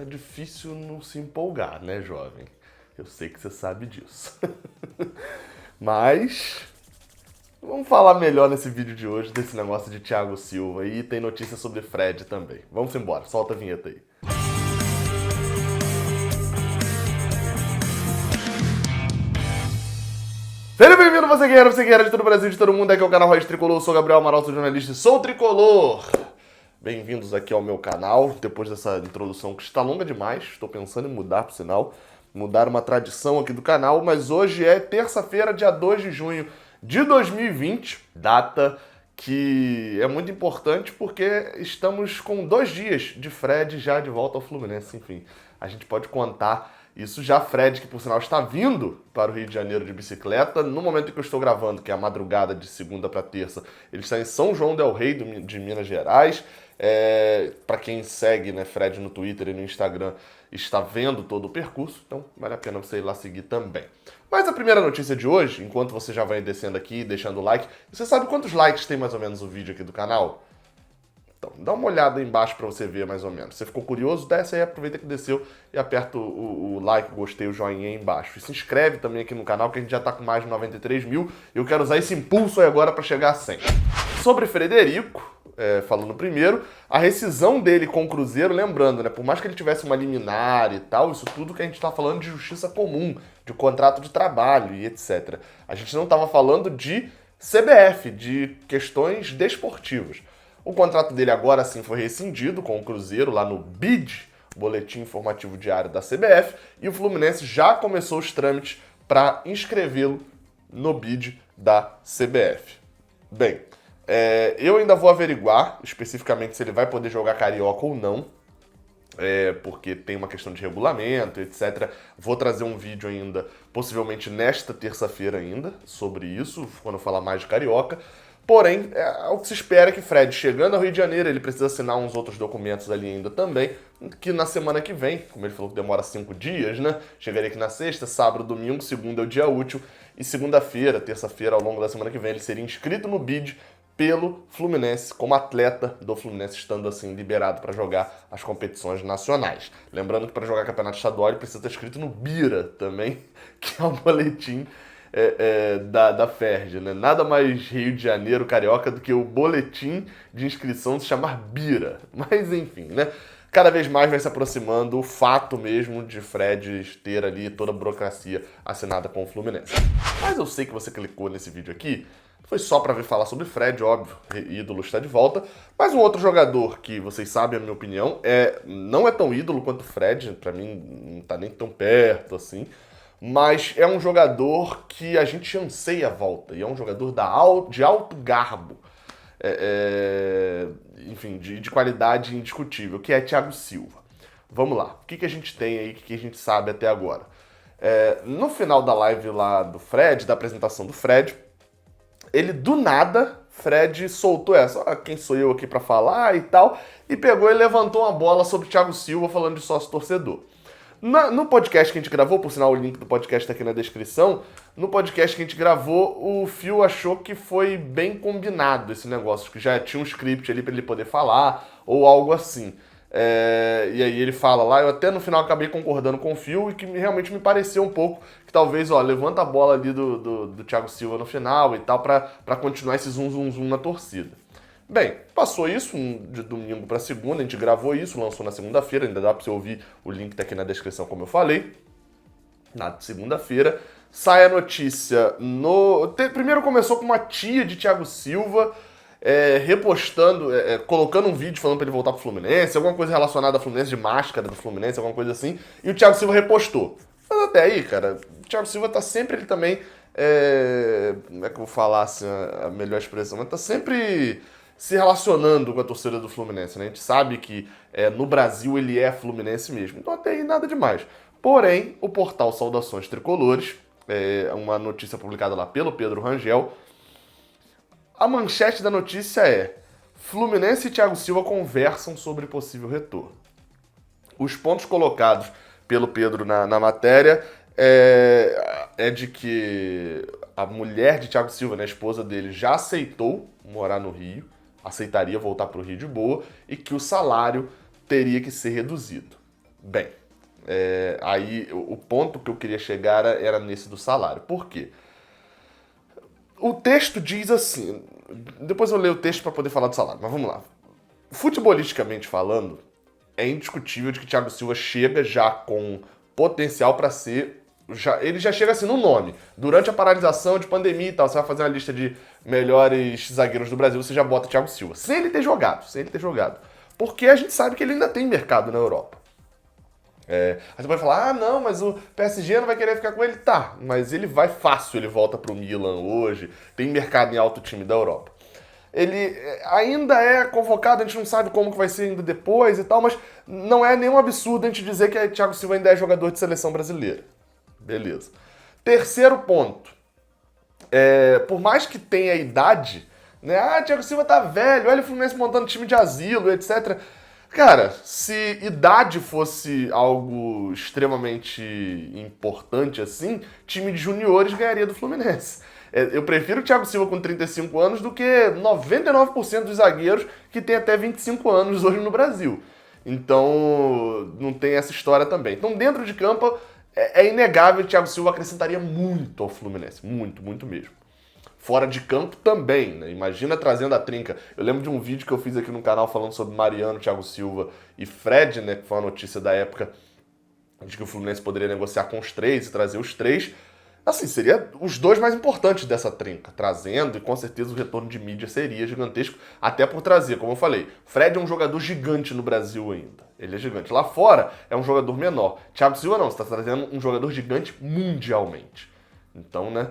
tá difícil não se empolgar, né, jovem? Eu sei que você sabe disso. Mas vamos falar melhor nesse vídeo de hoje desse negócio de Thiago Silva e tem notícia sobre Fred também. Vamos embora, solta a vinheta aí. Seja bem-vindo, você guerreira de todo o Brasil, de todo mundo, aqui é o canal Raiz Tricolor, eu sou o Gabriel Amaral, sou jornalista e sou tricolor. Bem-vindos aqui ao meu canal, depois dessa introdução que está longa demais, estou pensando em mudar, por sinal, mudar uma tradição aqui do canal, mas hoje é terça-feira, dia 2 de junho de 2020, data que é muito importante porque estamos com 2 dias de Fred já de volta ao Fluminense, enfim, a gente pode contar isso já. Fred, que por sinal está vindo para o Rio de Janeiro de bicicleta, no momento em que eu estou gravando, que é a madrugada de segunda para terça, ele está em São João del Rei, de Minas Gerais. Para quem segue, né, Fred no Twitter e no Instagram, está vendo todo o percurso, então vale a pena você ir lá seguir também. Mas a primeira notícia de hoje, enquanto você já vai descendo aqui, deixando o like, você sabe quantos likes tem mais ou menos o vídeo aqui do canal? Então, dá uma olhada aí embaixo para você ver mais ou menos. Você ficou curioso? Desce aí, aproveita que desceu e aperta o like, o gostei, o joinha aí embaixo. E se inscreve também aqui no canal, que a gente já está com mais de 93 mil. E eu quero usar esse impulso aí agora para chegar a 100. Sobre Frederico, falando primeiro, a rescisão dele com o Cruzeiro, lembrando, né, por mais que ele tivesse uma liminar e tal, isso tudo que a gente está falando de justiça comum, de contrato de trabalho e etc. A gente não estava falando de CBF, de questões desportivas. O contrato dele agora sim foi rescindido com o Cruzeiro lá no BID, Boletim Informativo Diário da CBF, e o Fluminense já começou os trâmites para inscrevê-lo no BID da CBF. Bem, eu ainda vou averiguar especificamente se ele vai poder jogar Carioca ou não, porque tem uma questão de regulamento, etc. Vou trazer um vídeo ainda, possivelmente nesta terça-feira ainda, sobre isso, quando eu falar mais de Carioca. Porém, o que se espera é que Fred, chegando ao Rio de Janeiro, ele precisa assinar uns outros documentos ali ainda também, que na semana que vem, como ele falou que demora 5 dias, né? Chegaria aqui na sexta, sábado, domingo, segunda é o dia útil, e segunda-feira, terça-feira, ao longo da semana que vem, ele seria inscrito no BID pelo Fluminense, como atleta do Fluminense, estando assim liberado para jogar as competições nacionais. Lembrando que para jogar campeonato estadual ele precisa estar inscrito no BIRA também, que é o boletim da FERJ, né? Nada mais Rio de Janeiro, carioca, do que o boletim de inscrição se chamar BIRA. Mas enfim, né? Cada vez mais vai se aproximando o fato mesmo de Fred ter ali toda a burocracia assinada com o Fluminense. Mas eu sei que você clicou nesse vídeo aqui, foi só para ver falar sobre Fred, óbvio, ídolo está de volta. Mas um outro jogador que vocês sabem a minha opinião, não é tão ídolo quanto Fred, para mim não tá nem tão perto assim, mas é um jogador que a gente anseia a volta, e é um jogador de alto garbo, enfim, de qualidade indiscutível, que é Thiago Silva. Vamos lá, o que a gente tem aí, o que a gente sabe até agora? No final da live lá do Fred, da apresentação do Fred, ele do nada, Fred soltou essa, quem sou eu aqui pra falar e tal, e pegou e levantou uma bola sobre Thiago Silva falando de sócio-torcedor. No podcast que a gente gravou, por sinal o link do podcast tá aqui na descrição, no podcast que a gente gravou, o Fio achou que foi bem combinado esse negócio, que já tinha um script ali pra ele poder falar, ou algo assim. E aí ele fala lá, eu até no final acabei concordando com o Fio, e que realmente me pareceu um pouco que talvez, levanta a bola ali do Thiago Silva no final e tal, pra continuar esse zum na torcida. Bem, passou isso de domingo para segunda, a gente gravou isso, lançou na segunda-feira, ainda dá para você ouvir, o link tá aqui na descrição, como eu falei. Na segunda-feira, sai a notícia primeiro começou com uma tia de Thiago Silva, repostando, colocando um vídeo falando para ele voltar pro Fluminense, alguma coisa relacionada ao Fluminense, de máscara do Fluminense, alguma coisa assim, e o Thiago Silva repostou. Mas até aí, cara, o Thiago Silva tá sempre, ele também, como é que eu vou falar assim, a melhor expressão, mas tá sempre se relacionando com a torcida do Fluminense, né? A gente sabe que no Brasil ele é Fluminense mesmo, então até aí nada demais. Porém, o portal Saudações Tricolores, uma notícia publicada lá pelo Pedro Rangel, a manchete da notícia é: Fluminense e Thiago Silva conversam sobre possível retorno. Os pontos colocados pelo Pedro na matéria é de que a mulher de Thiago Silva, né, a esposa dele, já aceitou morar no Rio, aceitaria voltar para o Rio de boa, e que o salário teria que ser reduzido. Bem, aí o ponto que eu queria chegar era nesse do salário. Por quê? O texto diz assim, depois eu leio o texto para poder falar do salário, mas vamos lá. Futebolisticamente falando, é indiscutível de que Thiago Silva chega já com potencial para ser... ele já chega assim no nome. Durante a paralisação de pandemia e tal, você vai fazer uma lista de melhores zagueiros do Brasil, você já bota Thiago Silva. Sem ele ter jogado. Porque a gente sabe que ele ainda tem mercado na Europa. Aí você pode falar, não, mas o PSG não vai querer ficar com ele. Tá, mas ele vai fácil, ele volta pro Milan hoje, tem mercado em alto time da Europa. Ele ainda é convocado, a gente não sabe como que vai ser ainda depois e tal, mas não é nenhum absurdo a gente dizer que Thiago Silva ainda é jogador de seleção brasileira. Beleza. Terceiro ponto. Por mais que tenha idade, né? Thiago Silva tá velho, olha o Fluminense montando time de asilo, etc. Cara, se idade fosse algo extremamente importante assim, time de juniores ganharia do Fluminense. Eu prefiro o Thiago Silva com 35 anos do que 99% dos zagueiros que tem até 25 anos hoje no Brasil. Então, não tem essa história também. Então, dentro de campo, é inegável que o Thiago Silva acrescentaria muito ao Fluminense. Muito, muito mesmo. Fora de campo também, né? Imagina trazendo a trinca. Eu lembro de um vídeo que eu fiz aqui no canal falando sobre Mariano, Thiago Silva e Fred, né? Que foi uma notícia da época de que o Fluminense poderia negociar com os três e trazer os três. Assim, seria os dois mais importantes dessa trinca, trazendo, e com certeza o retorno de mídia seria gigantesco, até por trazer, como eu falei, Fred é um jogador gigante no Brasil ainda. Ele é gigante. Lá fora é um jogador menor. Thiago Silva não, você está trazendo um jogador gigante mundialmente. Então, né,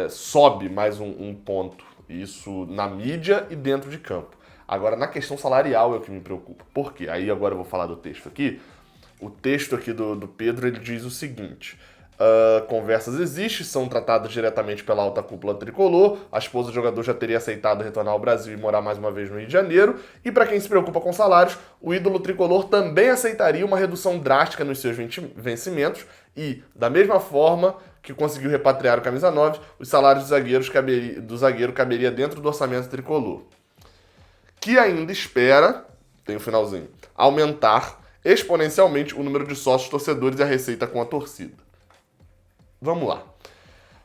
sobe mais um ponto, isso na mídia e dentro de campo. Agora, na questão salarial é o que me preocupa. Por quê? Aí agora eu vou falar do texto aqui. O texto aqui do Pedro, ele diz o seguinte... conversas existem, são tratadas diretamente pela alta cúpula tricolor. A esposa do jogador já teria aceitado retornar ao Brasil e morar mais uma vez no Rio de Janeiro. E para quem se preocupa com salários, o ídolo tricolor também aceitaria uma redução drástica nos seus vencimentos e, da mesma forma que conseguiu repatriar o camisa 9, os salários do zagueiro caberia dentro do orçamento tricolor, que ainda espera, tem o finalzinho, aumentar exponencialmente o número de sócios torcedores e a receita com a torcida. Vamos lá.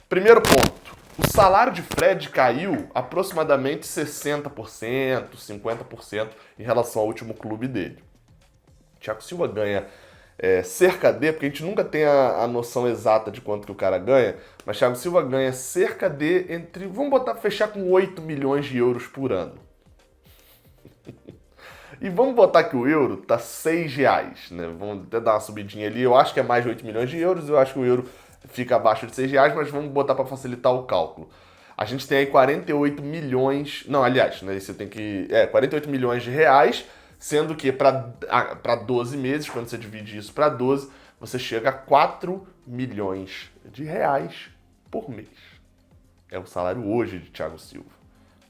Primeiro ponto. O salário de Fred caiu aproximadamente 60%, 50% em relação ao último clube dele. Thiago Silva ganha cerca de, porque a gente nunca tem a noção exata de quanto que o cara ganha, mas Thiago Silva ganha cerca de vamos fechar com 8 milhões de euros por ano. E vamos botar que o euro tá R$6, né? Vamos até dar uma subidinha ali. Eu acho que é mais de 8 milhões de euros, eu acho que o euro fica abaixo de R$6, mas vamos botar para facilitar o cálculo. A gente tem aí 48 milhões... Não, aliás, né, você tem que... 48 milhões de reais, sendo que para 12 meses, quando você divide isso para 12, você chega a 4 milhões de reais por mês. É o salário hoje de Thiago Silva.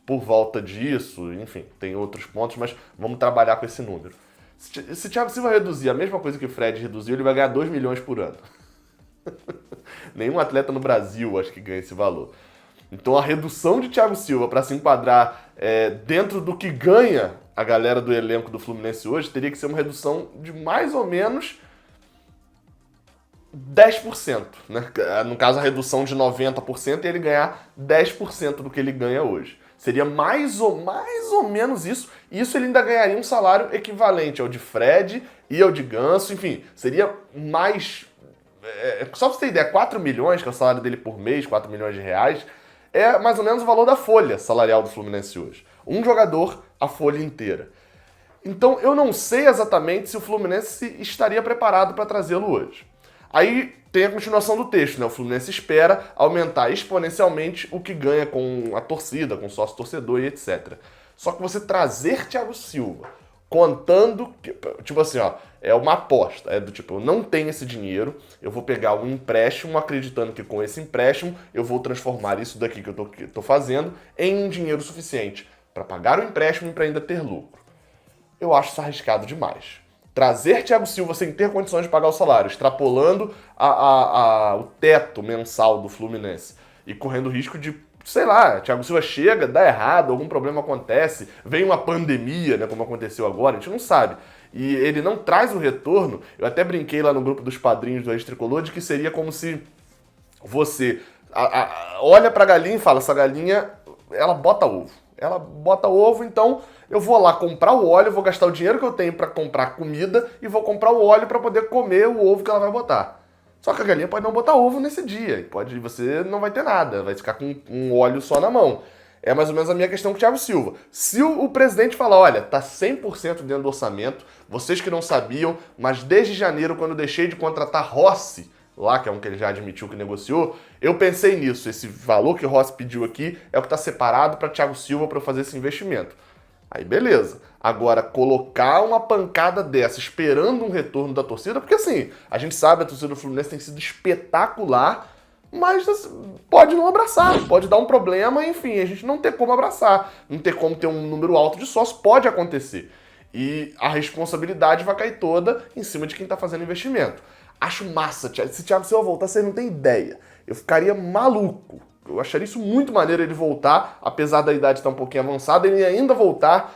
Por volta disso, enfim, tem outros pontos, mas vamos trabalhar com esse número. Se Thiago Silva reduzir a mesma coisa que o Fred reduziu, ele vai ganhar 2 milhões por ano. Nenhum atleta no Brasil acho que ganha esse valor. Então a redução de Thiago Silva para se enquadrar dentro do que ganha a galera do elenco do Fluminense hoje teria que ser uma redução de mais ou menos 10%, né? No caso a redução de 90% e ele ganhar 10% do que ele ganha hoje. Seria mais ou menos isso. E isso ele ainda ganharia um salário equivalente ao de Fred e ao de Ganso. Enfim, seria mais... só pra você ter ideia, 4 milhões, que é o salário dele por mês, 4 milhões de reais, é mais ou menos o valor da folha salarial do Fluminense hoje. Um jogador, a folha inteira. Então eu não sei exatamente se o Fluminense estaria preparado para trazê-lo hoje. Aí tem a continuação do texto, né? O Fluminense espera aumentar exponencialmente o que ganha com a torcida, com o sócio-torcedor e etc. Só que você trazer Thiago Silva, contando, tipo assim, ó, é uma aposta, é do tipo, eu não tenho esse dinheiro, eu vou pegar um empréstimo acreditando que com esse empréstimo eu vou transformar isso daqui que eu tô fazendo em um dinheiro suficiente para pagar o empréstimo e para ainda ter lucro. Eu acho isso arriscado demais. Trazer Thiago Silva sem ter condições de pagar o salário, extrapolando o teto mensal do Fluminense e correndo o risco de, sei lá, Thiago Silva chega, dá errado, algum problema acontece, vem uma pandemia, né, como aconteceu agora, a gente não sabe. e ele não traz o retorno, eu até brinquei lá no grupo dos padrinhos do Raiz Tricolor de que seria como se você olha pra galinha e fala, essa galinha, ela bota ovo. Ela bota ovo, então eu vou lá comprar o óleo, vou gastar o dinheiro que eu tenho pra comprar comida e vou comprar o óleo pra poder comer o ovo que ela vai botar. Só que a galinha pode não botar ovo nesse dia, você não vai ter nada, vai ficar com um óleo só na mão. É mais ou menos a minha questão com o Thiago Silva. Se o presidente falar, olha, tá 100% dentro do orçamento, vocês que não sabiam, mas desde janeiro, quando eu deixei de contratar Rossi, lá, que é um que ele já admitiu que negociou, eu pensei nisso. Esse valor que o Rossi pediu aqui é o que está separado para Thiago Silva para fazer esse investimento. Aí beleza. Agora, colocar uma pancada dessa esperando um retorno da torcida, porque assim, a gente sabe, a torcida do Fluminense tem sido espetacular, mas assim, pode não abraçar, pode dar um problema, enfim, a gente não ter como abraçar, não ter como ter um número alto de sócios, pode acontecer. E a responsabilidade vai cair toda em cima de quem está fazendo investimento. Acho massa, se o Thiago Silva voltar, você não tem ideia. Eu ficaria maluco. Eu acharia isso muito maneiro ele voltar, apesar da idade estar um pouquinho avançada, ele ainda voltar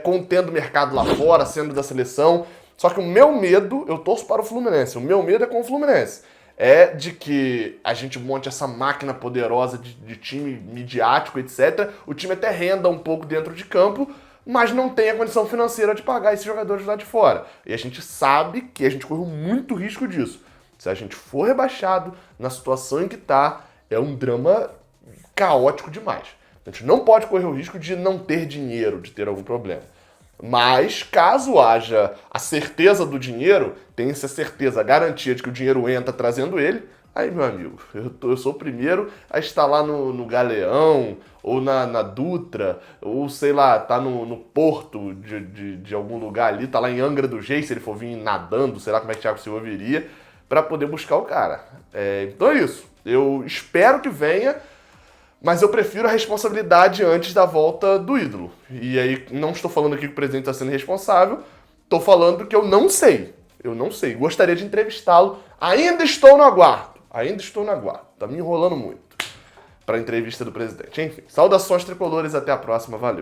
contendo o mercado lá fora, sendo da seleção. Só que o meu medo, eu torço para o Fluminense, o meu medo é com o Fluminense. É de que a gente monte essa máquina poderosa de time midiático, etc. O time até renda um pouco dentro de campo, mas não tem a condição financeira de pagar esses jogadores lá de fora. E a gente sabe que a gente corre muito risco disso. Se a gente for rebaixado na situação em que está, é um drama caótico demais. A gente não pode correr o risco de não ter dinheiro, de ter algum problema. Mas, caso haja a certeza do dinheiro, tem essa certeza, a garantia de que o dinheiro entra trazendo ele, aí, meu amigo, eu sou o primeiro a estar lá no Galeão, ou na Dutra, ou sei lá, tá no porto de algum lugar ali, tá lá em Angra do Reis, se ele for vir nadando, sei lá como é que o Thiago Silva viria, pra poder buscar o cara. Então é isso. Eu espero que venha, mas eu prefiro a responsabilidade antes da volta do ídolo. E aí, não estou falando aqui que o presidente está sendo responsável, estou falando que eu não sei. Eu não sei. Gostaria de entrevistá-lo. Ainda estou no aguardo. Tá me enrolando muito para a entrevista do presidente. Enfim, saudações tricolores, até a próxima. Valeu.